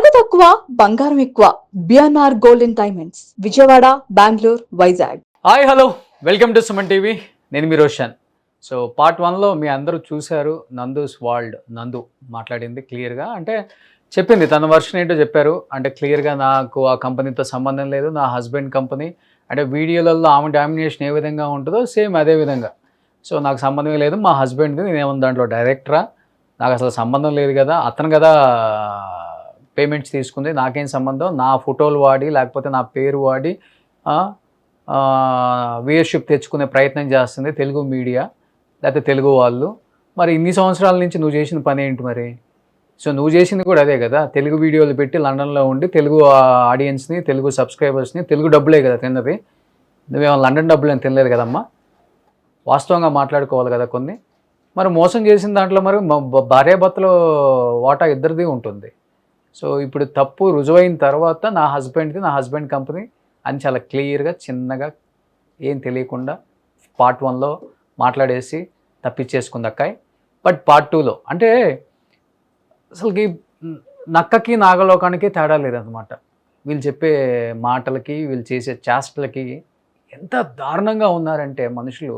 నగదు తక్కువ బంగారం ఎక్కువ BNR golden diamonds Vijayawada Bengaluru Vizag. Hi hello welcome to Suman TV. నేను మీ రోషన్. సో పార్ట్ 1లో మీ అందరూ చూశారు. నందూస్ వరల్డ్ నందు మాట్లాడింది క్లియర్గా, అంటే చెప్పింది తన వర్షన్ ఏంటో చెప్పారు. అంటే క్లియర్గా నాకు ఆ కంపెనీతో సంబంధం లేదు, నా హస్బెండ్ కంపెనీ, అంటే వీడియోలలో ఆమె డామినేషన్ ఏ విధంగా ఉంటుందో సేమ్ అదే విధంగా. సో నాకు సంబంధమే లేదు, మా హస్బెండ్ది, నేనేమన్నా దాంట్లో డైరెక్టరా, నాకు అసలు సంబంధం లేదు కదా, అతను కదా పేమెంట్స్ తీసుకుంది, నాకేం సంబంధం, నా ఫోటోలు వాడి లేకపోతే నా పేరు వాడి వ్యూయర్షిప్ తెచ్చుకునే ప్రయత్నం చేస్తుంది తెలుగు మీడియా లేకపోతే తెలుగు వాళ్ళు. మరి ఇన్ని సంవత్సరాల నుంచి నువ్వు చేసిన పని ఏంటి మరి? సో నువ్వు చేసింది కూడా అదే కదా, తెలుగు వీడియోలు పెట్టి లండన్లో ఉండి తెలుగు ఆడియన్స్ని, తెలుగు సబ్స్క్రైబర్స్ని, తెలుగు డబ్బులే కదా తిన్నది. నువ్వేమో లండన్ డబ్బులు అని తినలేదు కదమ్మా, వాస్తవంగా మాట్లాడుకోవాలి కదా కొన్ని. మరి మోసం చేసిన దాంట్లో మరి భార్యాభర్తలో వాటా ఇద్దరిది ఉంటుంది. సో ఇప్పుడు తప్పు రుజువైన తర్వాత నా హస్బెండ్ది, నా హస్బెండ్ కంపెనీ అని చాలా క్లియర్గా చిన్నగా ఏం తెలియకుండా పార్ట్ 1లో మాట్లాడేసి తప్పించేసుకుంది అక్కాయ్. బట్ పార్ట్ 2లో అంటే అసలుకి నక్కకి నాగలోకానికి తేడా లేదనమాట. వీళ్ళు చెప్పే మాటలకి, వీళ్ళు చేసే చేష్టలకి ఎంత దారుణంగా ఉన్నారంటే మనుషులు.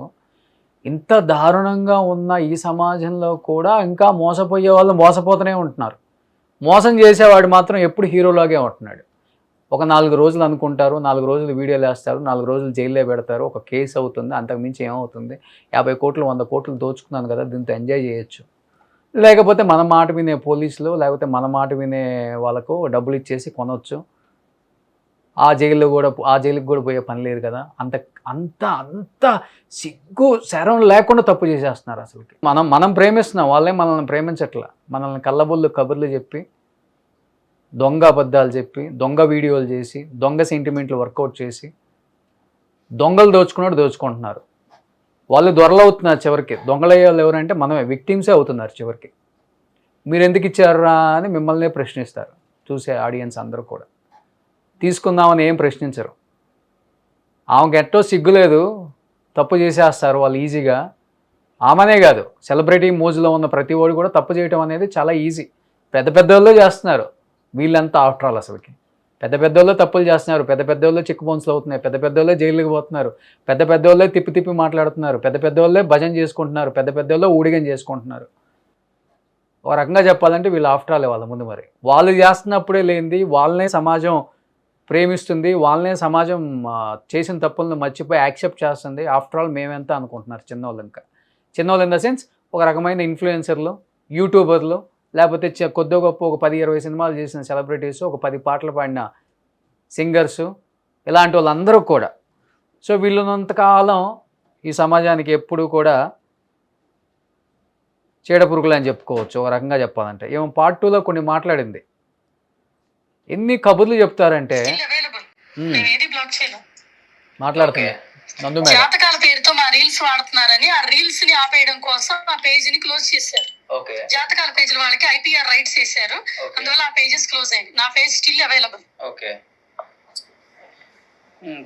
ఇంత దారుణంగా ఉన్న ఈ సమాజంలో కూడా ఇంకా మోసపోయే వాళ్ళు మోసపోతూనే ఉంటున్నారు. మోసం చేసేవాడు మాత్రం ఎప్పుడు హీరోలాగే ఉంటున్నాడు. ఒక 4 రోజులు అనుకుంటారు, 4 రోజులు వీడియోలు వేస్తారు, 4 రోజులు జైల్లో పెడతారు, ఒక కేసు అవుతుంది, అంతకుమించి ఏమవుతుంది? 50 కోట్లు 100 కోట్లు దోచుకున్నాను కదా, దీంతో ఎంజాయ్ చేయొచ్చు. లేకపోతే మన మాట వినే పోలీసులు, లేకపోతే మన మాట వినే వాళ్ళకు డబ్బులు ఇచ్చేసి కొనవచ్చు. ఆ జైలుకి కూడా పోయే పని లేదు కదా. అంత అంత అంత సిగ్గు శరం లేకుండా తప్పు చేసేస్తున్నారు అసలుకి. మనం ప్రేమిస్తున్నాం, వాళ్ళే మనల్ని ప్రేమించట్లా. మనల్ని కళ్ళబొల్లు కబుర్లు చెప్పి, దొంగ అబద్ధాలు చెప్పి, దొంగ వీడియోలు చేసి, దొంగ సెంటిమెంట్లు వర్కౌట్ చేసి, దొంగలు దోచుకుంటున్నారు. వాళ్ళు దొరలు అవుతున్నారు చివరికి. దొంగలయ్యే వాళ్ళు ఎవరంటే మనమే, విక్టిమ్సే అవుతున్నారు చివరికి. మీరు ఎందుకు ఇచ్చారా అని మిమ్మల్నే ప్రశ్నిస్తారు చూసే ఆడియన్స్ అందరూ కూడా. తీసుకుందామని ఏం ప్రశ్నించరు. ఆమెకు ఎట్టో సిగ్గులేదు, తప్పు చేసేస్తారు వాళ్ళు ఈజీగా. ఆమెనే కాదు, సెలబ్రిటీ మోజులో ఉన్న ప్రతి వాడు కూడా తప్పు చేయడం అనేది చాలా ఈజీ. పెద్ద పెద్దోళ్ళే చేస్తున్నారు, వీళ్ళంతా ఆఫ్టర్ ఆల్ అసలుకి. పెద్ద పెద్దోళ్ళే తప్పులు చేస్తున్నారు, పెద్ద పెద్దోళ్ళే చెక్ బౌన్స్లు అవుతున్నాయి, పెద్ద పెద్దోళ్ళే జైలుకి పోతున్నారు, పెద్ద పెద్దోళ్ళే తిప్పి మాట్లాడుతున్నారు, పెద్ద పెద్దోళ్ళే భజన చేసుకుంటున్నారు, పెద్ద పెద్దోళ్ళే ఊడిగం చేసుకుంటున్నారు. ఒక రకంగా చెప్పాలంటే వీళ్ళు ఆఫ్టర్ ఆల్ వాళ్ళ ముందు. మరి వాళ్ళు చేస్తున్నప్పుడే లేనిది వాళ్ళనే సమాజం ప్రేమిస్తుంది, వాళ్ళనే సమాజం చేసిన తప్పులను మర్చిపోయి యాక్సెప్ట్ చేస్తుంది. ఆఫ్టర్ ఆల్ మేమెంత అనుకుంటున్నారు చిన్నవాళ్ళు. ఇంకా చిన్నవాళ్ళు ఇన్ ద సెన్స్ ఒక రకమైన ఇన్ఫ్లుయెన్సర్లు, యూట్యూబర్లు, లేకపోతే కొద్ది గొప్ప ఒక 10-20 సినిమాలు చేసిన సెలబ్రిటీస్, ఒక 10 పాటలు పాడిన సింగర్సు, ఇలాంటి వాళ్ళందరూ కూడా. సో వీళ్ళున్నంతకాలం ఈ సమాజానికి ఎప్పుడూ కూడా చీడపురుగులు అని చెప్పుకోవచ్చు ఒక రకంగా చెప్పాలంటే. ఏమో పార్ట్ 2లో కొన్ని మాట్లాడింది. ఎన్ని కబుర్లు చెప్తారంటే మాట్లాడుతుంది నందు మేడం. జాతకాల పేరుతో మా రీల్స్ వాడుతున్నారని ఆ రీల్స్ ని ఆపేయడం కోసం ఆ పేజ్ ని క్లోజ్ చేశారు. జాతకాల పేజ్ వాళ్ళకి ఐపీఆర్ రైట్స్ చేశారు, అందువల్ల ఆ పేజెస్ క్లోజ్ అయింది. నా పేజ్ స్టిల్ అవైలబుల్. ఓకే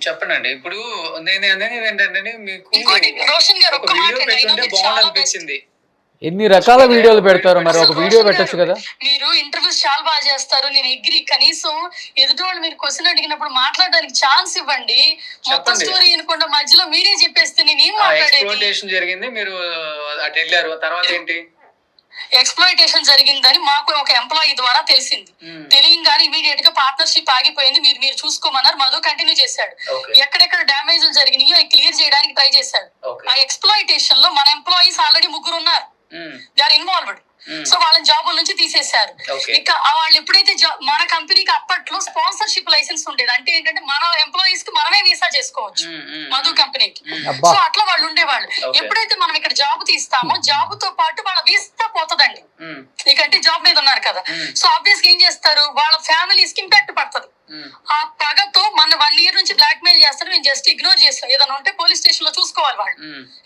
చెప్పండి. ఇప్పుడు నేను అనేది ఏంటంటే మీకు రోషన్ గారు ఒక మాట బాగుంది అనిపించింది. ఎన్ని రకాల వీడియోలు పెడతారు, మరి ఒక వీడియో పెట్టొచ్చు కదా. మీరు ఇంటర్వ్యూస్ చాలా బాగా చేస్తారు, నేను అగ్రి. కనీసం ఎదుటి వాళ్ళు మీరు క్వశ్చన్ అడిగినప్పుడు మాట్లాడడానికి ఛాన్స్ ఇవ్వండి. మొత్తం స్టోరీ అనుకుంటా మధ్యలో మీరే చెప్పేస్తే నేను ఏం మాట్లాడేది. జరిగింది, మీరు అటు వెళ్ళారు, తర్వాత ఏంటి? ఎక్స్ప్లాయిటేషన్ జరిగిందని మాకు ఒక ఎంప్లాయీ ద్వారా తెలిసింది. తెలియగానే ఇమీడియట్ గా పార్ట్నర్షిప్ ఆగిపోయింది. మీరు చూసుకోమన్నారు, మధు కంటిన్యూ చేశాడు. ఎక్కడెక్కడ డ్యామేజ్లు జరిగినాయో అవి క్లియర్ చేయడానికి ట్రై చేశాడు. ఆ ఎక్స్ప్లాయిటేషన్ లో మన ఎంప్లాయీస్ ఆల్రెడీ 3 ఉన్నారు, దే ఆర్ ఇన్వాల్వ్డ్. సో వాళ్ళని జాబుల నుంచి తీసేశారు. ఇక వాళ్ళు ఎప్పుడైతే మన కంపెనీకి అప్పట్లో స్పాన్సర్షిప్ లైసెన్స్ ఉండేది, అంటే ఏంటంటే మన ఎంప్లాయీస్ కి మనమే వీసా చేసుకోవచ్చు మధు కంపెనీకి. సో అట్లా వాళ్ళు ఉండేవాళ్ళు. ఎప్పుడైతే మనం ఇక్కడ జాబ్ తీస్తామో జాబ్ తో పాటు వాళ్ళ వీసా పోతుందండి. ఇకంటే జాబ్ మీద ఉన్నారు కదా, సో ఆబ్వియస్ గా ఏం చేస్తారు, వాళ్ళ ఫ్యామిలీస్ కి ఇంపాక్ట్ పడుతుంది. ఆ పగతో మన 1 year నుంచి బ్లాక్ మెయిల్ చేస్తారు. మేము జస్ట్ ఇగ్నోర్ చేస్తాం, ఏదైనా ఉంటే పోలీస్ స్టేషన్ లో చూసుకోవాలి, వాళ్ళు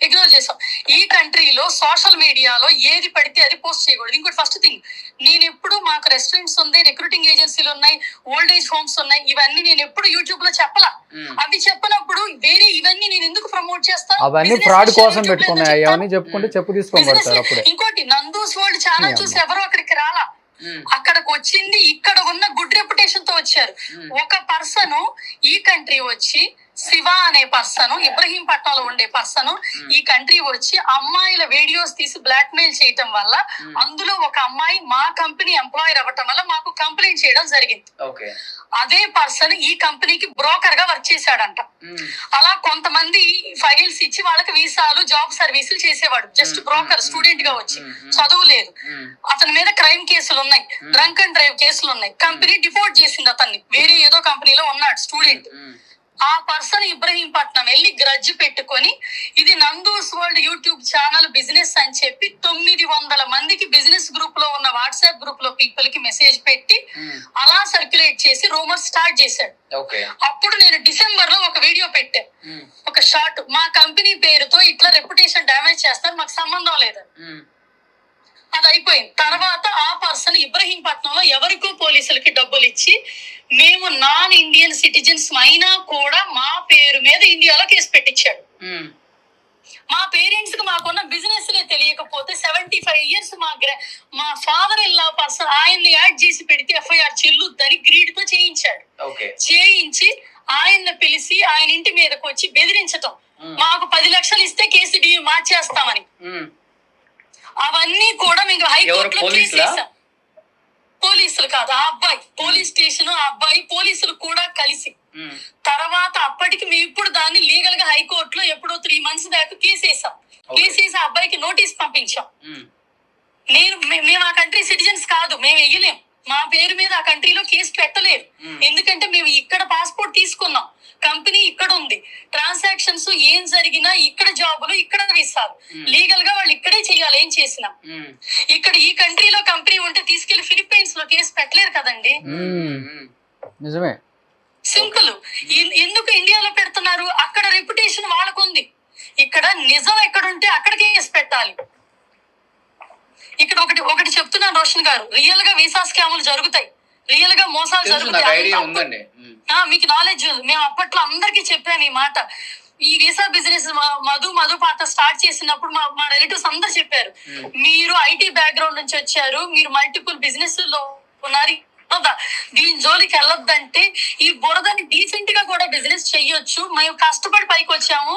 ఇగ్నోర్ చేస్తాం. ఈ కంట్రీలో సోషల్ మీడియాలో ఏది పడితే అది పోస్ట్ చేయకూడదు. ఇంకోటి ఫస్ట్ థింగ్, నేను ఎప్పుడు మాకు రెస్టారెంట్స్ ఉన్నాయి, రిక్రూటింగ్ ఏజెన్సీలు ఉన్నాయి, ఓల్డ్ ఏజ్ హోమ్స్ ఉన్నాయి, ఇవన్నీ నేను ఎప్పుడు యూట్యూబ్ లో చెప్పలా. అవి చెప్పినప్పుడు వేరే ఇవన్నీ నేను ఎందుకు ప్రమోట్ చేస్తాను? ఇంకోటి నందూస్ వరల్డ్ ఛానల్ చూసి ఎవరు అక్కడికి రాలా, అక్కడికి వచ్చింది ఇక్కడ ఉన్న గుడ్ రెప్యుటేషన్ తో వచ్చారు. ఒక పర్సన్ ఈ కంట్రీ వచ్చి, శివ అనే పర్సన్, ఇబ్రహీంపట్నంలో ఉండే పర్సన్ ఈ కంట్రీ వచ్చి అమ్మాయిల వీడియోస్ తీసి బ్లాక్ మెయిల్ చేయటం వల్ల అందులో ఒక అమ్మాయి మా కంపెనీ ఎంప్లాయర్ అవ్వటం వల్ల మాకు కంప్లైంట్ చేయడం జరిగింది. అదే పర్సన్ ఈ కంపెనీకి బ్రోకర్ గా వర్క్ చేశాడంట. అలా కొంతమంది ఫైల్స్ ఇచ్చి వాళ్ళకి వీసాలు, జాబ్ సర్వీసులు చేసేవాడు. జస్ట్ బ్రోకర్, స్టూడెంట్ గా వచ్చి, చదువు లేదు. అతని మీద క్రైమ్ కేసులు ఉన్నాయి, డ్రంక్ అండ్ డ్రైవ్ కేసులు ఉన్నాయి. కంపెనీ డిపోర్ట్ చేసింది అతన్ని. వేరే ఏదో కంపెనీలో ఉన్నాడు స్టూడెంట్. ఆ పర్సన్ ఇబ్రహీంపట్నం వెళ్ళి గ్రడ్జ్ పెట్టుకొని ఇది Nandu's world YouTube channel business అని చెప్పి 900 మందికి బిజినెస్ గ్రూప్ లో ఉన్న వాట్సాప్ గ్రూప్ లో పీపుల్ కి మెసేజ్ పెట్టి అలా సర్క్యులేట్ చేసి రూమర్ స్టార్ట్ చేశాడు. అప్పుడు నేను డిసెంబర్ లో ఒక వీడియో పెట్టాను, ఒక షార్ట్, మా కంపెనీ పేరుతో ఇట్లా రెప్యుటేషన్ డ్యామేజ్ చేస్తారు, మాకు సంబంధం లేదు. అది అయిపోయింది. తర్వాత ఆ పర్సన్ ఇబ్రహీంపట్నంలో ఎవరికో పోలీసులకి డబ్బులు ఇచ్చి మేము నాన్ ఇండియన్ సిటిజన్స్ అయినా కూడా మా పేరు మీద ఇండియాలో కేసు పెట్టించాడు. మా పేరెంట్స్ కి మాకున్న బిజినెస్ లే తెలియకపోతే 75 years మా ఫాదర్ ఇన్ లా పర్సన్ ఆయన్ని యాడ్ చేసి పెడితే ఎఫ్ఐఆర్ చెల్లుద్దని గ్రీడ్ తో చేయించాడు. చేయించి ఆయన్ని పిలిచి ఆయన ఇంటి మీదకి వచ్చి బెదిరించటం, మాకు 10 లక్షలు ఇస్తే కేసు మార్చేస్తామని. అవన్నీ కూడా మీకు హైకోర్టులో కేసు వేసాం. పోలీసులు కాదు, ఆ అబ్బాయి పోలీస్ స్టేషన్, ఆ అబ్బాయి పోలీసులు కూడా కలిసి. తర్వాత అప్పటికి మేము ఇప్పుడు దాన్ని లీగల్ గా హైకోర్టులో ఎప్పుడో 3 months దాకా కేసు వేసాం. కేసు వేసి ఆ అబ్బాయికి నోటీస్ పంపించాం. మేము ఆ కంట్రీ సిటిజన్స్ కాదు, మేము వెయ్యలేం, మా పేరు మీద ఆ కంట్రీలో కేసు పెట్టలేదు. ఎందుకంటే మేము ఇక్కడ పాస్పోర్ట్ తీసుకున్నాం, కంపెనీ ఇక్కడ ఉంది, ట్రాన్సాక్షన్స్ ఏం జరిగినా ఇక్కడ జాబులు ఇక్కడ వీసాలు, లీగల్ గా వాళ్ళు ఇక్కడే చేయాలి. ఏం చేసినా ఇక్కడ ఈ కంట్రీలో కంపెనీ ఉంటే తీసుకెళ్లి ఫిలిప్పైన్స్ లో కేసు పెట్టలేరు కదండి. నిజమే, సింపుల్. ఎందుకు ఇండియాలో పెడుతున్నారు? అక్కడ రెప్యుటేషన్ వాళ్ళకు ఉంది. ఇక్కడ నిజం ఎక్కడుంటే అక్కడ కేసు పెట్టాలి. ఇక్కడ ఒకటి చెప్తున్నాను రోషన్ గారు, రియల్ గా వీసా స్కాములు జరుగుతాయి, రియల్ గా మోసాలు జరుగుతాయి. మీకు నాలెడ్జ్ ఉంది. మేము అప్పట్లో అందరికీ చెప్పాను ఈ మాట. ఈ వీసా బిజినెస్ మధు పాట స్టార్ట్ చేసినప్పుడు మా రిలేటివ్స్ అందరు చెప్పారు, మీరు ఐటీ బ్యాక్గ్రౌండ్ నుంచి వచ్చారు, మీరు మల్టిపుల్ బిజినెస్ లో ఉన్నారు, దీని జోలికి వెళ్ళొద్దంటే ఈ బురదని డీసెంట్ గా కూడా బిజినెస్ చెయ్యొచ్చు, మేము కష్టపడి పైకి వచ్చాము,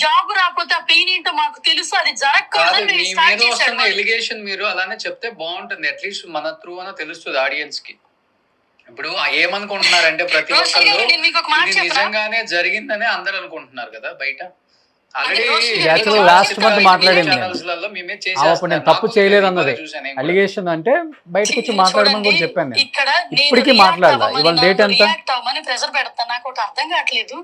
జాబ్ రాకపోతే ఆ పెయిన్ ఏంటో మాకు తెలుసు, అది జరగకూడదు. ఎలిగేషన్ మీరు అలానే చెప్తే బాగుంటుంది, అట్లీస్ట్ మన త్రూ అన్న తెలుస్తుంది ఆడియన్స్ కి. ఇప్పుడు ఏమనుకుంటున్నారంటే ప్రతి ఒక్కళ్ళు నిజంగానే జరిగిందని అందరు అనుకుంటున్నారు కదా బయట. లాస్ట్ మంత్ మాట్లాడింది అప్పుడు నేను తప్పు చేయలేదు అన్నది అలిగేషన్, అంటే బయటకు వచ్చి మాట్లాడమని కూడా చెప్పాను. ఇప్పటికీ మాట్లాడదా, ఇవాళ డేట్ ఎంత ప్రెజర్ పెడతా, నాకు ఒకటి అర్థం కావట్లేదు.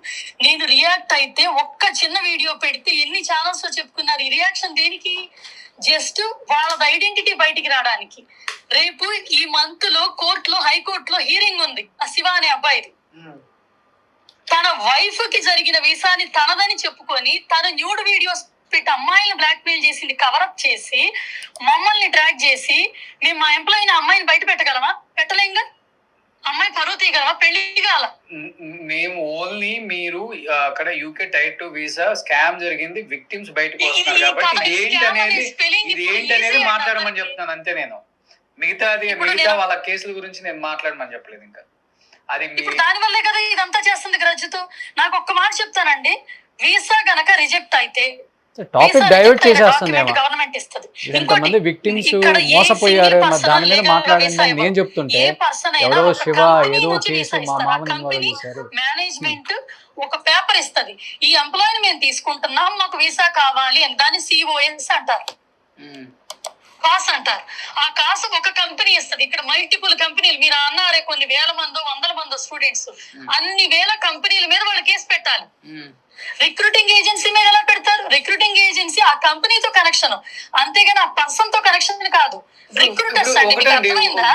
నేను రియాక్ట్ అయితే ఒక్క చిన్న వీడియో పెడితే ఎన్ని ఛానల్స్ లో చెప్పుకున్నారు. ఈ రియాక్షన్ దేనికి? జస్ట్ వాళ్ళ ఐడెంటిటీ బయటికి రావడానికి. రేపు ఈ మంత్ లో కోర్టులో, హైకోర్టులో హీరింగ్ ఉంది ఆ శివ అనే అబ్బాయిది. తన వైఫ్ కి జరిగిన వీసాని తనదని చెప్పుకొని తన న్యూడ్ వీడియోస్ పెట్టి అమ్మాయిని బ్లాక్ మెయిల్ చేసింది, కవరప్ చేసి మమ్మల్ని ట్రాక్ చేసి మేము మా ఎంప్లాయీని అమ్మాయిని బయట పెట్టగలమా? పెట్టలేంగా. అమ్మాయి పరువు తీయగలమా? పెళ్లి కాల. మేము ఓన్లీ మీరు అక్కడ యూకే టైర్ 2 వీసా స్కామ్ జరిగింది, విక్టిమ్స్ బయటకు వస్తున్నారు కాబట్టి ఇది ఏంటనేది మాట్లాడమని చెప్తున్నాను అంతే. నేను మిగతా వాళ్ళ కేసుల గురించి నేను మాట్లాడమని చెప్పలేదు. ఇంకా అది దాని వల్లే కదా ఇదంతా చేస్తుంది గ్రజ్జుతో. నాకు ఒక్క మాట చెప్తానండి, వీసా గనక రిజెక్ట్ అయితే టాపిక్ డైవర్ట్ చేసేస్తుంది. గవర్నమెంట్ ఇస్తుంది. ఇంతమంది విక్టిమ్స్ మోసపోయారు, దాని మీద మాట్లాడండి నేను చెప్తుంటే ఎవరో శివ ఏదో చేసి మా మామని మేనేజ్మెంట్ ఒక పేపర్ ఇస్తుంది, ఈ ఎంప్లాయీని మేము తీసుకుంటున్నాం, మాకు వీసా కావాలి అని. దాన్ని COS అంటారు, కాస్ అంటారు. ఆ కాసు ఒక కంపెనీ ఇస్తుంది. ఇక్కడ మల్టిపుల్ కంపెనీలు, మీరు అన్నారే కొన్ని వేల మందో 100 మందో స్టూడెంట్స్, అన్ని వేల కంపెనీల మీద వాళ్ళు కేసు పెట్టాలి. రిక్రూటింగ్ ఏజెన్సీ మీద ఎలా పెడతారు? రిక్రూటింగ్ ఏజెన్సీ ఆ కంపెనీతో కనెక్షన్, అంతేగాని ఆ పర్సన్ తో కనెక్షన్ కాదు. రిక్రూటర్స్ అండి, మీకు అర్థమైందా?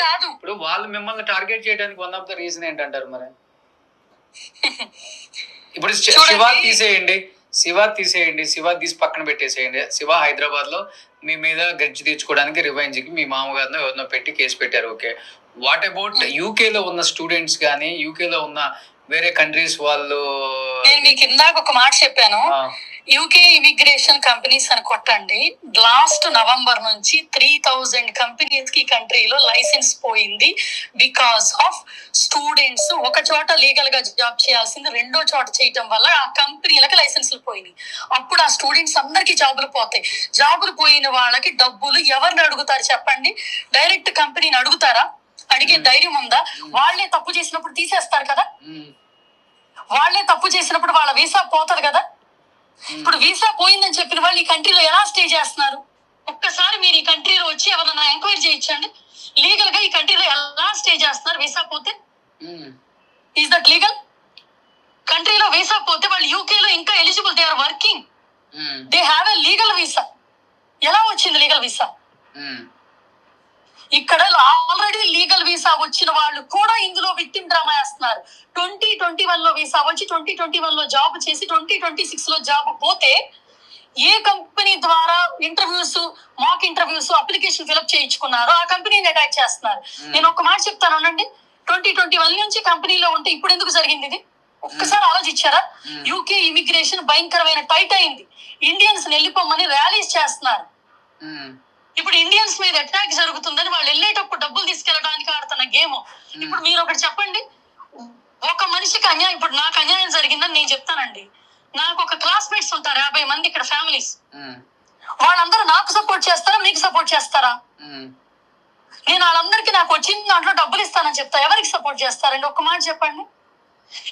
కాదు. ఇప్పుడు వాళ్ళు మిమ్మల్ని టార్గెట్ చేయడానికి వన్ ఆఫ్ ద రీజన్ ఏంటంటారు మరి? ఇప్పుడు శివ తీసి పక్కన పెట్టేసేయండి. శివ హైదరాబాద్ లో మీ మీద గెడ్జ్ తీర్చుకోవడానికి రివెంజ్ కి మీ మామగారినో ఎవరినో పెట్టి కేసు పెట్టారు. ఓకే, వాట్ అబౌట్ యూకే లో ఉన్న స్టూడెంట్స్ కానీ, యూకే లో ఉన్న వేరే కంట్రీస్ వాళ్ళు? నేను మీకు ఇందాక ఒక మాట చెప్పాను, యూకే ఇమిగ్రేషన్ కంపెనీస్ అని కొట్టండి. లాస్ట్ నవంబర్ నుంచి 3000 కంపెనీస్ కి కంట్రీలో లైసెన్స్ పోయింది. బికాస్ ఆఫ్ స్టూడెంట్స్ ఒక చోట లీగల్ గా జాబ్ చేయాల్సింది రెండో చోట చేయటం వల్ల ఆ కంపెనీలకు లైసెన్సులు పోయినాయి. అప్పుడు ఆ స్టూడెంట్స్ అందరికి జాబులు పోతాయి. జాబులు పోయిన వాళ్ళకి డబ్బులు ఎవరిని అడుగుతారు చెప్పండి? డైరెక్ట్ కంపెనీని అడుగుతారా? అడిగే ధైర్యం ఉందా? వాళ్ళే తప్పు చేసినప్పుడు తీసేస్తారు కదా. వాళ్ళే తప్పు చేసినప్పుడు వాళ్ళ వీసా పోతుంది కదా. ఇప్పుడు వీసా పోయిందని చెప్పిన వాళ్ళు ఈ కంట్రీలో ఎలా స్టే చేస్తున్నారు? ఒక్కసారి మీరు ఈ కంట్రీలో వచ్చి ఎవరైనా ఎంక్వైరీ చేయించండి. లీగల్ గా ఈ కంట్రీలో ఎలా స్టే చేస్తున్నారు వీసా పోతే? Is that legal? కంట్రీలో వీసా పోతే వాళ్ళు యూకేలో ఇంకా eligible, they are working, they have a legal visa. ఎలా వచ్చింది లీగల్ వీసా? ఇక్కడ ఆల్రెడీ లీగల్ వీసా వచ్చిన వాళ్ళు కూడా ఇందులో విక్టిమ్ డ్రామా వేస్తున్నారు. 2021 లో వీసా వచ్చి 2021 లో జాబ్ చేసి 2026 లో జాబ్ పోతే ఏ కంపెనీ ద్వారా interviews, mock interviews, application fill up చేయించుకున్నారో ఆ కంపెనీని అటాక్ చేస్తున్నారు. నేను ఒక మాట చెప్తాను అనండి, 2021 నుంచి కంపెనీలో ఉంటే ఇప్పుడు ఎందుకు జరిగింది ఇది? ఒక్కసారి ఆలోచించారా? యూకే ఇమిగ్రేషన్ భయంకరమైన టైట్ అయింది. ఇండియన్స్ వెళ్ళిపోమని ర్యాలీస్ చేస్తున్నారు. ఇప్పుడు ఇండియన్స్ మీద అటాక్ జరుగుతుందని వాళ్ళు వెళ్ళేటప్పుడు డబ్బులు తీసుకెళ్ళడానికి ఆడుతున్న గేమ్. ఇప్పుడు మీరు ఒకటి చెప్పండి, ఒక మనిషికి అన్యాయం, ఇప్పుడు నాకు అన్యాయం జరిగిందని నేను చెప్తానండి. నాకు ఒక క్లాస్మేట్స్ ఉంటారు 50 మంది ఇక్కడ ఫ్యామిలీస్. వాళ్ళందరూ నాకు సపోర్ట్ చేస్తారా, మీకు సపోర్ట్ చేస్తారా? నేను వాళ్ళందరికీ నాకు వచ్చిన దాంట్లో డబ్బులు ఇస్తానని చెప్తా. ఎవరికి సపోర్ట్ చేస్తారండి? ఒక్క మాట చెప్పండి.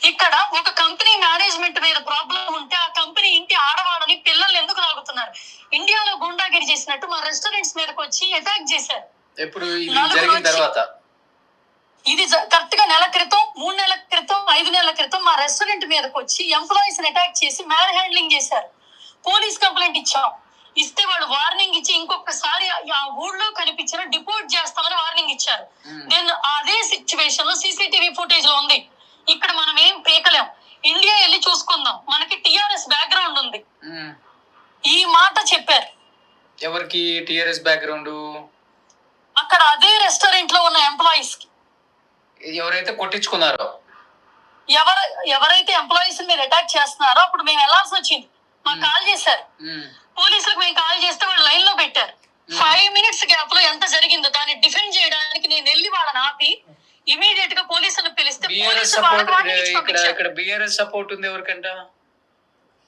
ఇక్కడ ఒక కంపెనీ మేనేజ్మెంట్ మీద ప్రాబ్లం ఉంటే ఆ కంపెనీ ఇంటి ఆడవాళ్ళని, పిల్లల్ని ఎందుకు లాగుతున్నారు? ఇండియాలో గుండాగిరి చేసినట్టు మా రెస్టారెంట్స్ మీదకి వచ్చి అటాక్ చేశారు. ఇది కరెక్ట్ గా నెల క్రితం, 3 నెలల క్రితం, 5 నెలల క్రితం మా రెస్టారెంట్ మీదకి వచ్చి ఎంప్లాయీస్ అటాక్ చేసి మ్యాన్ హ్యాండ్లింగ్ చేశారు. పోలీస్ కంప్లైంట్ ఇచ్చాం. ఇస్తే వాళ్ళు వార్నింగ్ ఇచ్చి ఇంకొకసారి ఆ ఊళ్ళో కనిపించిన డిపోర్ట్ చేస్తామని వార్నింగ్ ఇచ్చారు. నేను అదే సిచ్యువేషన్ లో సీసీటీవీ ఫుటేజ్ లో ఉంది. ఇక్కడ మనం ఏం పేకలేం. ఇండియా వెళ్ళి చూసుకుందాం, మనకి టిఆర్ఎస్ బ్యాక్గ్రౌండ్ ఉంది. ఈ మాట చెప్పారు. ఎవరికి టిఆర్ఎస్ బ్యాక్గ్రౌండ్? అక్కడ అదే రెస్టారెంట్ లో ఉన్న ఎంప్లాయీస్ కి. ఎవరైతే కొట్టించుకున్నారో, ఎవరైతే ఎంప్లాయీస్ మీద అటాక్ చేస్తున్నారో అప్పుడు మేము వెళ్లాల్సి వచ్చింది. మాకు కాల్ చేశారు పోలీసులకు. మేము కాల్ చేస్తే వాళ్ళు లైన్ లో పెట్టారు. 5 minutes గ్యాప్ లో ఎంత జరిగిందో దాన్ని డిఫెండ్ చేయడానికి నేను వెళ్ళి వాళ్ళని ఆపి ఇమీడియట్ గా పోలీసులను పిలిస్తే బిఆర్ఎస్ సపోర్ట్ ఉంది ఎవరికంట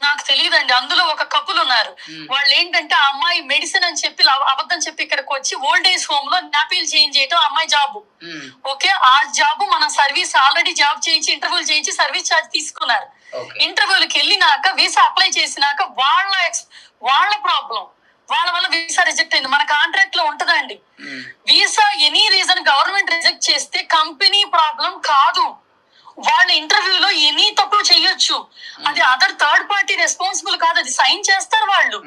నాకు తెలియదండి. అందులో ఒక కపుల్ ఉన్నారు. వాళ్ళు ఏంటంటే ఆ అమ్మాయి మెడిసిన్ అని చెప్పి అబద్ధం చెప్పి ఇక్కడికి వచ్చి ఓల్డ్ ఏజ్ హోమ్ లో నాపీలు చేంజ్ చేయటం అమ్మాయి జాబ్. ఓకే, ఆ జాబ్ మనం సర్వీస్ ఆల్రెడీ జాబ్ చేయించి ఇంటర్వ్యూలు చేయించి సర్వీస్ ఛార్జ్ తీసుకున్నారు. ఇంటర్వ్యూలకు వెళ్ళినాక వీసా అప్లై చేసినాక వాళ్ళ ప్రాబ్లం, వాళ్ళ వల్ల వీసా రిజెక్ట్ అయింది. మన కాంట్రాక్ట్ లో ఉంటదండి, visa any reason government reject చేస్తే కంపెనీ ప్రాబ్లం కాదు. వాళ్ళ ఇంటర్వ్యూలో ఎనీ తప్పు చేయొచ్చు, అది అదర్ థర్డ్ పార్టీ రెస్పాన్సిబుల్ కాదు, అది సైన్ చేస్తారు వాళ్ళు.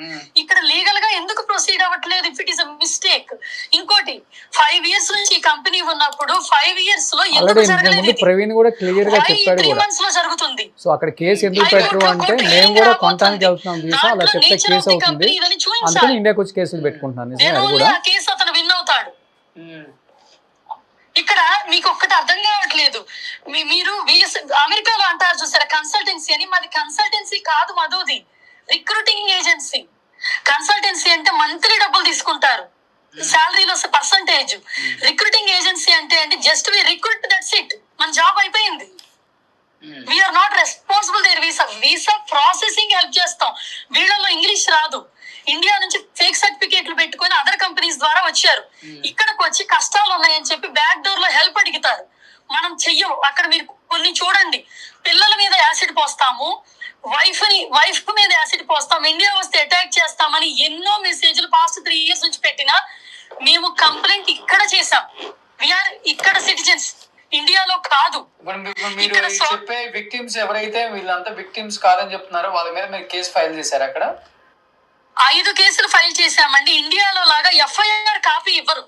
ఇక్కడ లీగల్ గా ఎందుకు ప్రొసీడ్ అవ్వట్లేదు? If it is a mistake. ఇంకోటి 5 years నుంచి ఈ కంపెనీ ఉన్నప్పుడు 5 years లో ఎందుకు జరగలేదు? ప్రవీణ్ కూడా క్లియర్ గా చెప్పాడు. 3 months లో జరుగుతుంది. సో అక్కడ కేసు ఎందుకు పెట్టరు అంటే మేము కూడా కొనడానికి వెళ్తున్నాం వీసా, అలా చెప్తే కేసు అవుతుంది, అందుకని ఇండియాకి వచ్చి కేసులు పెట్టుకుంటున్నాను. అది కూడా కేసు అతను విన్ అవుతాడు. ఇక్కడ మీకు ఒక్కటి అర్థం కావట్లేదు. మీరు అమెరికాలో అంటారు చూసారా కన్సల్టెన్సీ అని. మాది కన్సల్టెన్సీ కాదు, మధుది రిక్రూటింగ్ ఏజెన్సీ. కన్సల్టెన్సీ అంటే మంత్లీ డబ్బులు తీసుకుంటారు, శాలరీలో పర్సంటేజ్. రిక్రూటింగ్ ఏజెన్సీ అంటే just we recruit, that's it, మన జాబ్ అయిపోయింది. We are not responsible there visa processing help చేస్తాం. వీళ్ళలో ఇంగ్లీష్ రాదు, ఇండియా నుంచి ఫేక్ సర్టిఫికేట్లు పెట్టుకుని అదర్ కంపెనీస్ ద్వారా వచ్చారు. ఇక్కడికి వచ్చి కష్టాలు ఉన్నాయని చెప్పి బ్యాక్ డోర్ లో హెల్ప్ అడుగుతారు. మనం చెయ్యం. అక్కడ మీరు కొన్ని చూడండి, పిల్లల మీద యాసిడ్ పోస్తాము, వైఫ్ మీద యాసిడ్ పోస్తాం, ఇండియా వస్తే అటాక్ చేస్తామని ఎన్నో మెసేజ్లు పాస్ట్ 3 years నుంచి పెట్టినా మేము కంప్లైంట్ ఇక్కడ చేసాం. వీఆర్ ఇక్కడ సిటిజన్స్, ఇండియాలో కాదు. మీరు చెప్పే విక్టిమ్స్ ఎవరైతే వీళ్ళంతా విక్టిమ్స్ కాదని చెప్తున్నారో వాళ్ళ మీద మీరు కేసు ఫైల్ చేశారు. అక్కడ 5 కేసులు ఫైల్ చేశామండి. ఇండియాలో లాగా ఎఫ్ఐఆర్ కాపీ ఇవ్వరు.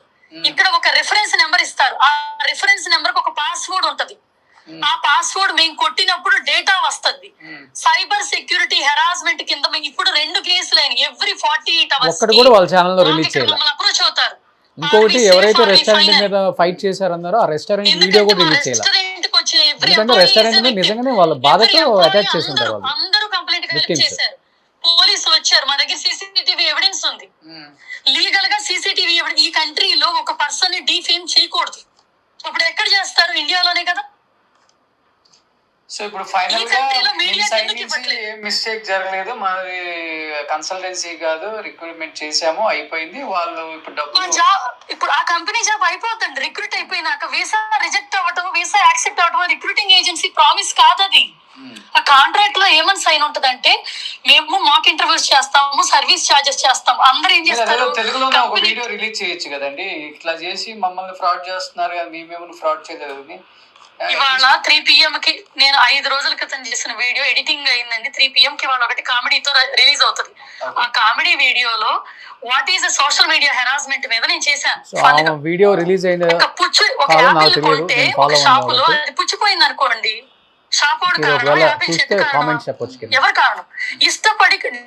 ఇక్కడ ఒక రిఫరెన్స్ నెంబర్ ఇస్తారు. ఆ రిఫరెన్స్ నెంబర్ కి ఒక పాస్వర్డ్ ఉంటది. ఆ పాస్వర్డ్ మేము కొట్టినప్పుడు డేటా వస్తుంది. సైబర్ సెక్యూరిటీ హెరాస్మెంట్ కింద మేము ఇప్పుడు 2 కేసులు అయినాయి. ఎవ్రీ 48 hours ఒక్కటి కూడా వాళ్ళ ఛానల్ లో రిలీజ్ చేయాలి. అప్రోచ్ అవుతారు. ఇంకొకటి ఎవరైతే రెస్టారెంట్ మీద ఫైట్ చేశారన్నారో ఆ రెస్టారెంట్ వీడియో కూడా రిలీజ్ చేయాలి. ఎందుకంటే రెస్టారెంట్ మీద నిజంగానే వాళ్ళ బాధతో అటాక్ చేసి ఉంటారు వాళ్ళు. అందరూ కంప్లైంట్ చేశారు. వచ్చారు, మా దగ్గర సీసీటీవీ ఎవిడెన్స్ ఉంది. లీగల్ గా సీసీటీవీ ఈ కంట్రీలో ఒక పర్సన్ ని డిఫేమ్ చేయకూడదు. ఇప్పుడు ఎక్కడ చేస్తారు? ఇండియాలోనే కదా. సో ఇప్పుడు ఫైనల్ గా మిస్టేక్ జరగలేదు, మాది కన్సల్టెన్సీ కాదు, రిక్రూట్మెంట్ చేసాము, అయిపోయింది. వాళ్ళు ఇప్పుడు ఆ కంపెనీ జాబ్ అయిపోతుంది. రిక్రూట్ అయిపోయినాక వీసా రిజెక్ట్ అవ్వటం, వీసా యాక్సెప్ట్ అవ్వటం రిక్రూటింగ్ ఏజెన్సీ ప్రామిస్ కాదది. ఆ కాంట్రాక్ట్ లో ఏమని సైన్ ఉంటదంటే, మేము మాక్ ఇంటర్వ్యూస్ చేస్తాము, సర్వీస్ చార్జెస్ చేస్తాము. అందరూ ఏం చేస్తారు? తెలుగులోనే ఒక వీడియో రిలీజ్ చేయొచ్చు కదండి, ఇట్లా చేసి మమ్మల్ని ఫ్రాడ్ చేస్తున్నారు కదా, మేమేమో ఫ్రాడ్ చేయలేదు. ఇవాళ 3 PM కి నేను 5 రోజుల క్రితం చేసిన వీడియో ఎడిటింగ్ అయిందండి. 3 PM కి ఇవాళ ఒకటి కామెడీతో రిలీజ్ అవుతుంది. ఆ కామెడీ వీడియోలో what is social media harassment మీద నేను చేశాను. వీడియో రిలీజ్ అయింది. ఒక యాపిల్ కొంటే ఒక షాప్ లో అది పుచ్చిపోయింది అనుకోండి, షాప్ వాడు కారణం, యాపిల్ చెట్టు కారణం, ఎవరు కారణం?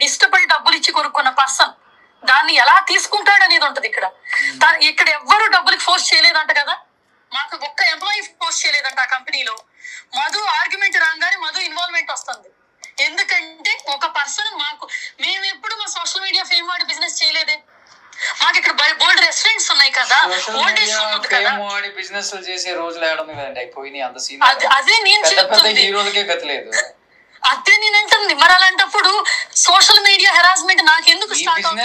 ఇష్టపడి డబ్బులు ఇచ్చి కొనుక్కున్న పర్సన్ దాన్ని ఎలా తీసుకుంటాడు అనేది ఉంటది. ఇక్కడ ఎవ్వరు డబ్బులకి ఫోర్స్ చేయలేదంట కదా. మాకు ఒక్క ఎంప్లాయీ పోస్ట్ చేయలేదంట ఆ కంపెనీలో. మధు ఆర్గ్యుమెంట్ రాగానే మధు ఇన్వాల్వ్మెంట్ వస్తుంది. ఎందుకంటే ఒక పర్సన్ మేము ఎప్పుడు మా సోషల్ మీడియా ఫేమ్ వాడి బిజినెస్ చేయలేదే. మాకు ఇక్కడ బోల్డ్ రెస్టారెంట్స్ ఉన్నాయి కదా, బిజినెస్ చేసే రోజులు అదే నేను చెప్తుంది. అదే నేను అంటుంది. మరి అలాంటప్పుడు సోషల్ మీడియా హెరాస్మెంట్ నాకెందుకు స్టార్ట్ అవుతుంది?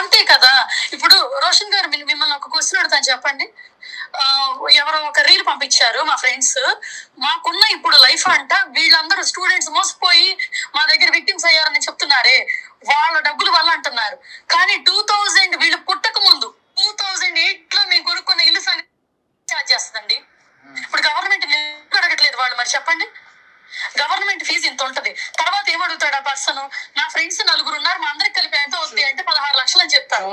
అంతే కదా. ఇప్పుడు రోషన్ గారు మిమ్మల్ని ఒక క్వశ్చన్ అడుగుతాను, చెప్పండి. ఎవరో ఒక రీల్ పంపించారు మా ఫ్రెండ్స్, మాకున్న ఇప్పుడు లైఫ్ అంట వీళ్ళందరూ స్టూడెంట్స్ మోసపోయి మా దగ్గర విక్టిమ్స్ అయ్యారని చెప్తున్నారే, వాళ్ళ డబ్బులు వల్ల అంటున్నారు. కానీ 2000 వీళ్ళు పుట్టక ముందు 2008 లో మేము కొనుక్కున్న ఇల్లు ఛార్జ్ చేస్తుందండి. ఇప్పుడు గవర్నమెంట్ అడగట్లేదు వాళ్ళు, మరి చెప్పండి. గవర్నమెంట్ ఫీజు ఇంత ఉంటది. తర్వాత ఏమడుగుతాడు ఆ పర్సన్? నా ఫ్రెండ్స్ 4 ఉన్నారు, మా అందరికి కలిపి ఎంత అవుతుంది అంటే 16 లక్షలు అని చెప్తారు.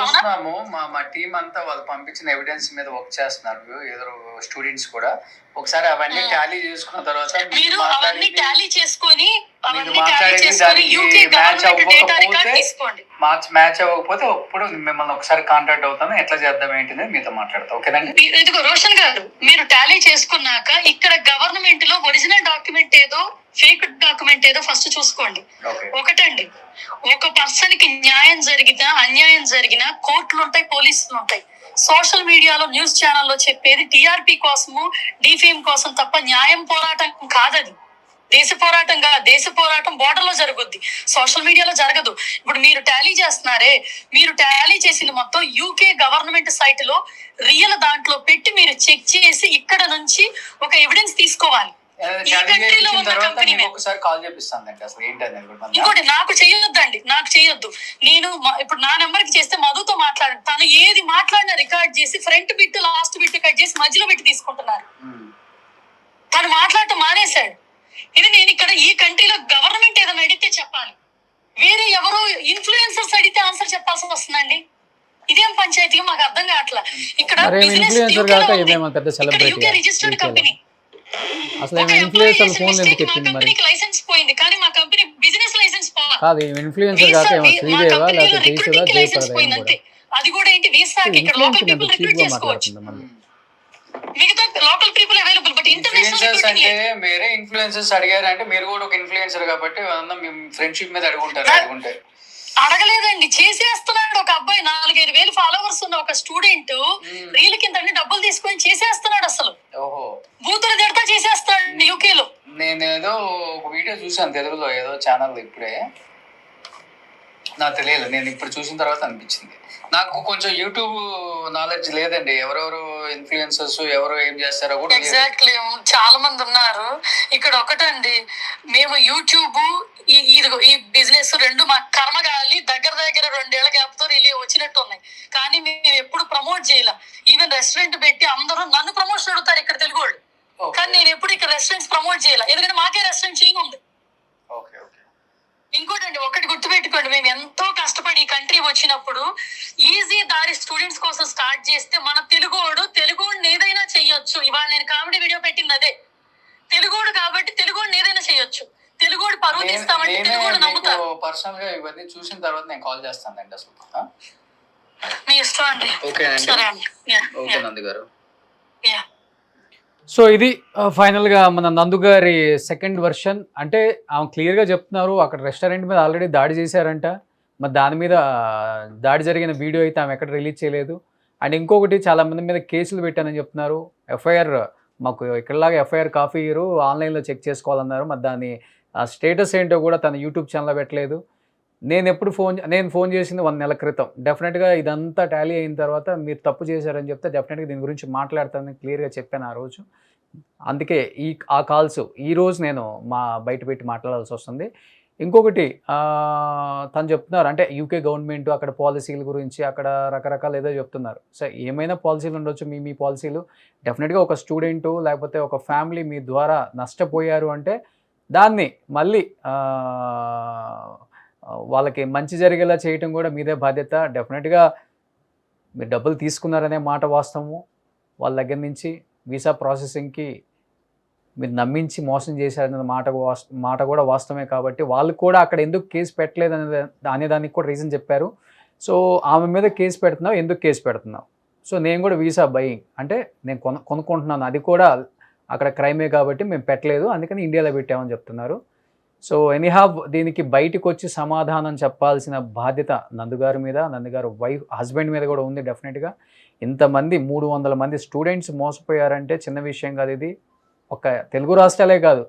మా టీం అంతా వాళ్ళు పంపించిన ఎవిడెన్స్ మీద వర్క్ చేస్తున్నారు, ఏదో స్టూడెంట్స్ కూడా. ఒకసారి అవన్నీ టాలీ చేసుకున్న తర్వాత మీరు అవన్నీ టాలీ చేసుకొని యూకే గవర్నమెంట్ డేటా రికార్డ్ తీసుకోండి. మ్యాచ్ అవ్వకపోతే అప్పుడు మిమ్మల్ని ఒకసారి కాంటాక్ట్ అవుతాను, ఎట్లా చేద్దాం ఏంటి మీతో మాట్లాడతాం. ఓకేనండి. ఇదిగో రోషన్ గారు, మీరు టాలీ చేసుకున్నాక ఇక్కడ గవర్నమెంట్ లో ఒరిజినల్ డాక్యుమెంట్ ఏదో ఫేక్ డాక్యుమెంట్ ఏదో ఫస్ట్ చూసుకోండి. ఒకటండి, ఒక పర్సన్ కి న్యాయం జరిగినా అన్యాయం జరిగినా కోర్టులు ఉంటాయి, పోలీసులు ఉంటాయి. సోషల్ మీడియాలో న్యూస్ ఛానల్లో చెప్పేది టీఆర్పీ కోసము, డిఫేమ్ కోసం తప్ప న్యాయం పోరాటం కాదది. దేశ పోరాటం బోర్డర్ లో జరుగుద్ది, సోషల్ మీడియాలో జరగదు. ఇప్పుడు మీరు టాలీ చేస్తున్నారే, మీరు టాలీ చేసింది మొత్తం యూకే గవర్నమెంట్ సైట్ లో రియల్ దాంట్లో పెట్టి మీరు చెక్ చేసి ఇక్కడ నుంచి ఒక ఎవిడెన్స్ తీసుకోవాలి. ఇంకోటి నాకు చెయ్యొద్దు. నేను ఇప్పుడు నా నెంబర్ కి చేస్తే మధుతో మాట్లాడండి. తను ఏది మాట్లాడినా రికార్డ్ చేసి front bit last bit cut చేసి మధ్యలో పెట్టి తీసుకుంటున్నారు. తను మాట్లాడటం మానేశాడు. ఇది నేను ఇక్కడ ఈ కంట్రీలో గవర్నమెంట్ ఏదైనా అడిగితే చెప్పాలి, వేరే ఎవరో ఇన్ఫ్లుయెన్సర్స్ అడిగితే ఆన్సర్ చెప్పాల్సి వస్తుందండి. ఇదేం పంచాయతీ మాకు అర్థం కావట్లా. ఇక్కడ యూకే రిజిస్టర్డ్ కంపెనీ, లైసెన్స్ పోయింది కానీ మా కంపెనీ బిజినెస్ లైసెన్స్ పోయింది అంతే. అది కూడా ఏంటి, వీసాకి ఇక్కడ లోకల్ పీపుల్ రిక్రూట్ చేసుకోవచ్చు, మిగతా local people available. But international అంటే వేరే ఇన్ఫ్లుయెన్సర్స్ అడిగారు అంటే మీరు కూడా ఒక ఇన్ఫ్లుయెన్సర్ కాబట్టి ఫ్రెండ్షిప్ మీద అడుగుంటే అడగలేదండి, చేసేస్తున్నాడు. ఒక అబ్బాయి 4-5 వేలు ఫాలోవర్స్ ఉన్న ఒక స్టూడెంట్ రీల్ కింద డబ్బులు తీసుకొని చేసేస్తున్నాడు. అసలు బూతులు తిడతా చేసేస్తాడు యూకే లో. నేనేదో ఒక వీడియో చూసాను తెలుగులో, ఏదో ఛానల్, ఇప్పుడే నాకు తెలియదు, నేను ఇప్పుడు చూసిన తర్వాత అనిపించింది. నాకు కొంచెం యూట్యూబ్ నాలెడ్జ్ లేదండి, ఎవరెవరు ఇన్ఫ్లుయెన్సర్స్ ఎవరు ఏం చేస్తారో కూడా. ఎగ్జాక్ట్లీ, చాలా మంది ఉన్నారు ఇక్కడ. ఒకటండి, మేము యూట్యూబ్ ఈ బిజినెస్ రెండు మా కర్మగాలి దగ్గర 2 ఏళ్ల గ్యాప్ తో వచ్చినట్టు ఉన్నాయి. కానీ మేము ఎప్పుడు ప్రమోట్ చేయలేం. ఈవెన్ రెస్టారెంట్ పెట్టి అందరూ నన్ను ప్రమోషన్ అడుగుతారు ఇక్కడ తెలుగు వాళ్ళు, కానీ నేను ఎప్పుడు ఇక్కడ రెస్టారెంట్స్ ప్రమోట్ చేయలే, ఎందుకంటే మాకే రెస్టారెంట్ చేంజ్ ఉంది. ఇంకోటండి, ఒకటి గుర్తుపెట్టుకోండి, మేము ఎంతో కష్టపడి ఈ కంట్రీ వచ్చినప్పుడు ఈజీ దారి స్టూడెంట్స్ కోసం స్టార్ట్ చేస్తే మన తెలుగోడిని ఏదైనా చెయ్యొచ్చు. ఇవాళ నేను కామెడీ వీడియో పెట్టింది అదే, తెలుగోడు కాబట్టి తెలుగోడిని ఏదైనా చెయ్యొచ్చు. తెలుగోడు పరువు తీస్తామంటే తెలుగోడు నమ్ముతారు. పర్సనల్ గా ఇవన్నీ చూసిన తర్వాత నేను కాల్ చేస్తానండి. అసలు మీ ఇష్టం అండి. ఓకే నంది గారు. సో ఇది ఫైనల్గా మన నందు గారి సెకండ్ వర్షన్. అంటే ఆమె క్లియర్గా చెప్తున్నారు అక్కడ రెస్టారెంట్ మీద ఆల్రెడీ దాడి చేశారంట. మరి దాని మీద దాడి జరిగిన వీడియో అయితే ఆమె ఎక్కడ రిలీజ్ చేయలేదు. అండ్ ఇంకొకటి చాలా మంది మీద కేసులు పెట్టానని చెప్తున్నారు. ఎఫ్ఐఆర్ మాకు ఇక్కడలాగా ఎఫ్ఐఆర్ కాపీ ఇయరు ఆన్లైన్లో చెక్ చేసుకోవాలన్నారు. మరి దాని స్టేటస్ ఏంటో కూడా తన యూట్యూబ్ ఛానల్లో పెట్టలేదు. నేను ఫోన్ చేసింది 1 నెల క్రితం. డెఫినెట్గా ఇదంతా టాలీ అయిన తర్వాత మీరు తప్పు చేశారని చెప్తే డెఫినెట్గా దీని గురించి మాట్లాడతానని క్లియర్గా చెప్పాను ఆ రోజు. అందుకే ఆ కాల్స్ ఈరోజు నేను బయట పెట్టి మాట్లాడాల్సి వస్తుంది. ఇంకొకటి తను చెప్తున్నారు అంటే యూకే గవర్నమెంట్ అక్కడ పాలసీల గురించి అక్కడ రకరకాలు ఏదో చెప్తున్నారు. సో ఏమైనా పాలసీలు ఉండొచ్చు, మీ పాలసీలు డెఫినెట్గా ఒక స్టూడెంటు లేకపోతే ఒక ఫ్యామిలీ మీ ద్వారా నష్టపోయారు అంటే దాన్ని మళ్ళీ వాళ్ళకి మంచి జరిగేలా చేయటం కూడా మీదే బాధ్యత. డెఫినెట్గా మీరు డబ్బులు తీసుకున్నారనే మాట వాస్తవము. వాళ్ళ దగ్గర నుంచి వీసా ప్రాసెసింగ్కి మీరు నమ్మించి మోసం చేశారనే మాట కూడా వాస్తవమే. కాబట్టి వాళ్ళు కూడా అక్కడ ఎందుకు కేసు పెట్టలేదు అనేదానికి కూడా రీజన్ చెప్పారు. సో ఆమె మీద కేసు పెడుతున్నావు, ఎందుకు కేసు పెడుతున్నావు? సో నేను కూడా వీసా బయింగ్ అంటే నేను కొనుక్కుంటున్నాను, అది కూడా అక్కడ క్రైమే కాబట్టి మేము పెట్టలేదు, అందుకని ఇండియాలో పెట్టామని చెప్తున్నారు. సో ఎనీహావ్ దీనికి బయటకు వచ్చి సమాధానం చెప్పాల్సిన బాధ్యత నందుగారి మీద, నందుగారు హస్బెండ్ మీద కూడా ఉంది. డెఫినెట్గా ఇంతమంది 300 మంది స్టూడెంట్స్ మోసపోయారంటే చిన్న విషయం కాదు. ఇది ఒక తెలుగు రాష్ట్రాలే కాదు,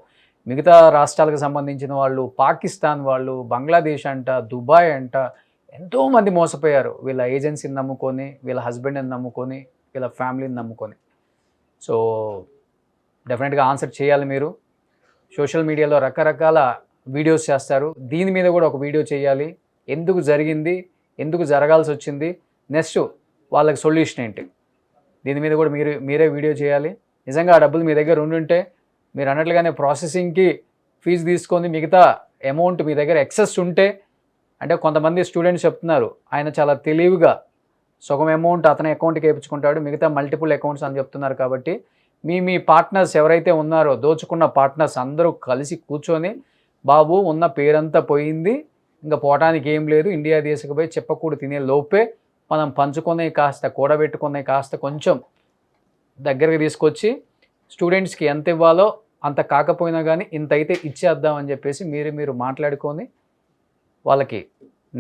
మిగతా రాష్ట్రాలకు సంబంధించిన వాళ్ళు, పాకిస్తాన్ వాళ్ళు, బంగ్లాదేశ్ అంట, దుబాయ్ అంట, ఎంతోమంది మోసపోయారు వీళ్ళ ఏజెన్సీని నమ్ముకొని, వీళ్ళ హస్బెండ్ని నమ్ముకొని, వీళ్ళ ఫ్యామిలీని నమ్ముకొని. సో డెఫినెట్గా ఆన్సర్ చేయాలి మీరు. సోషల్ మీడియాలో రకరకాల వీడియోస్ చేస్తారు, దీని మీద కూడా ఒక వీడియో చేయాలి. ఎందుకు జరిగింది, ఎందుకు జరగాల్సి వచ్చింది, నెక్స్ట్ వాళ్ళకి సొల్యూషన్ ఏంటి, దీని మీద కూడా మీరే వీడియో చేయాలి. నిజంగా ఆ డబ్బులు మీ దగ్గర ఉండుంటే మీరు అన్నట్లుగానే ప్రాసెసింగ్కి ఫీజు తీసుకొని మిగతా అమౌంట్ మీ దగ్గర ఎక్సెస్ ఉంటే, అంటే కొంతమంది స్టూడెంట్స్ చెప్తున్నారు ఆయన చాలా తెలివిగా సగం అమౌంట్ అతని అకౌంట్కి వేయించుకుంటాడు, మిగతా మల్టిపుల్ అకౌంట్స్ అని చెప్తున్నారు. కాబట్టి మీ పార్ట్నర్స్ ఎవరైతే ఉన్నారో దోచుకున్న పార్ట్నర్స్ అందరూ కలిసి కూర్చొని బాబు ఉన్న పేరంతా పోయింది, ఇంకా పోవటానికి ఏం లేదు, ఇండియా తీసుకుపోయి చెప్పకూడదు తినే లోపే మనం పంచుకునే కాస్త కూడబెట్టుకునే కాస్త కొంచెం దగ్గరికి తీసుకొచ్చి స్టూడెంట్స్కి ఎంత ఇవ్వాలో అంత కాకపోయినా కానీ ఇంత అయితే ఇచ్చేద్దామని చెప్పేసి మీరు మాట్లాడుకొని వాళ్ళకి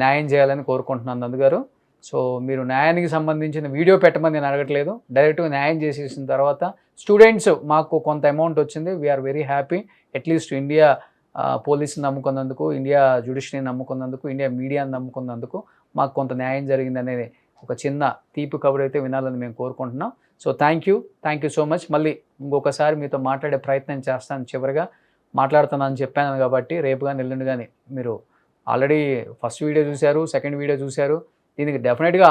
న్యాయం చేయాలని కోరుకుంటున్నాను నందుగారు. సో మీరు న్యాయానికి సంబంధించిన వీడియో పెట్టమని నేను అడగట్లేదు, డైరెక్ట్గా న్యాయం చేసేసిన తర్వాత స్టూడెంట్స్ మాకు కొంత అమౌంట్ వచ్చింది, we are very happy. At least India పోలీసుని నమ్ముకున్నందుకు, ఇండియా జ్యుడిషియరీని నమ్ముకున్నందుకు, ఇండియా మీడియాని నమ్ముకున్నందుకు మాకు కొంత న్యాయం జరిగిందనేది ఒక చిన్న తీపి కబురు అయితే వినాలని మేము కోరుకుంటున్నాం. So thank you so much. మళ్ళీ ఇంకొకసారి మీతో మాట్లాడే ప్రయత్నం చేస్తాను. చివరిగా మాట్లాడుతున్నానని చెప్పాను కాబట్టి రేపు కానీ ఎల్లుండి కానీ మీరు ఆల్రెడీ ఫస్ట్ వీడియో చూశారు, సెకండ్ వీడియో చూశారు, దీనికి డెఫినెట్గా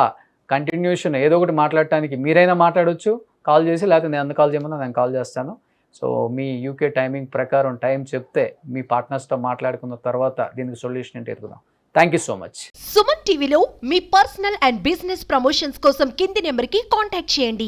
కంటిన్యూషన్ ఏదో ఒకటి మాట్లాడటానికి మీరైనా మాట్లాడవచ్చు కాల్ చేసి, లేకపోతే నేను కాల్ చేయమన్నా నేను కాల్ చేస్తాను. సో మీ యూకే టైమింగ్ ప్రకారం టైం చెప్తే మీ పార్ట్నర్స్తో మాట్లాడుకున్న తర్వాత దీనికి సొల్యూషన్ ఏంటి ఎదుగుదాం. Thank you so much. Suman టీవీలో మీ పర్సనల్ అండ్ బిజినెస్ ప్రమోషన్స్ కోసం కింది నెంబర్కి కాంటాక్ట్ చేయండి.